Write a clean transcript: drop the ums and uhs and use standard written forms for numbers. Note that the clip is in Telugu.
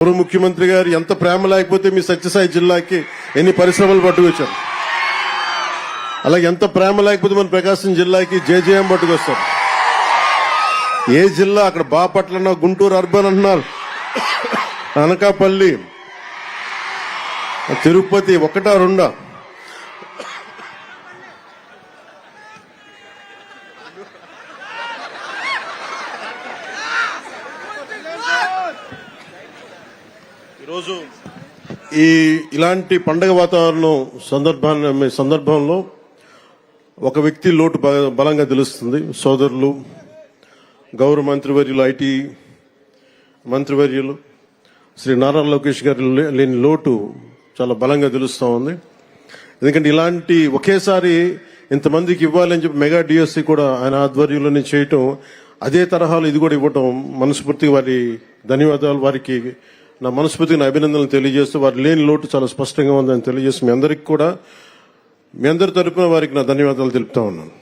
గౌరవ ముఖ్యమంత్రి గారు ఎంత ప్రేమ లేకపోతే మీ సత్యసాయి జిల్లాకి ఎన్ని పరిశ్రమలు పట్టుకొచ్చారు, అలాగే ఎంత ప్రేమ లేకపోతే మన ప్రకాశం జిల్లాకి జేజేఎం పట్టుకొస్తారు. ఏ జిల్లా అక్కడ బాపట్ల అన్నా, గుంటూరు అర్బన్ అంటున్నారు, అనకాపల్లి, తిరుపతి ఒకటా రెండా? ఈరోజు ఇలాంటి పండగ వాతావరణం సందర్భంలో ఒక వ్యక్తి లోటు బలంగా తెలుస్తుంది. సోదరులు, గౌరవ మంత్రివర్యులు, ఐటీ మంత్రివర్యులు శ్రీ నారా లోకేష్ గారు లేని లోటు చాలా బలంగా తెలుస్తూ ఉంది. ఎందుకంటే ఇలాంటి ఒకేసారి ఇంతమందికి ఇవ్వాలని చెప్పి మెగా డిఎస్సి కూడా ఆయన ఆధ్వర్యంలోనే చేయటం, అదే తరహాలో ఇది కూడా ఇవ్వటం మనస్ఫూర్తిగా వారి ధన్యవాదాలు, వారికి నా మనస్ఫూర్తిగా అభినందనలు తెలియజేస్తూ వారి లేని లోటు చాలా స్పష్టంగా ఉందని తెలియజేస్తూ మీ అందరికీ కూడా, మీ అందరి తరపున వారికి నా ధన్యవాదాలు తెలుపుతా ఉన్నాను.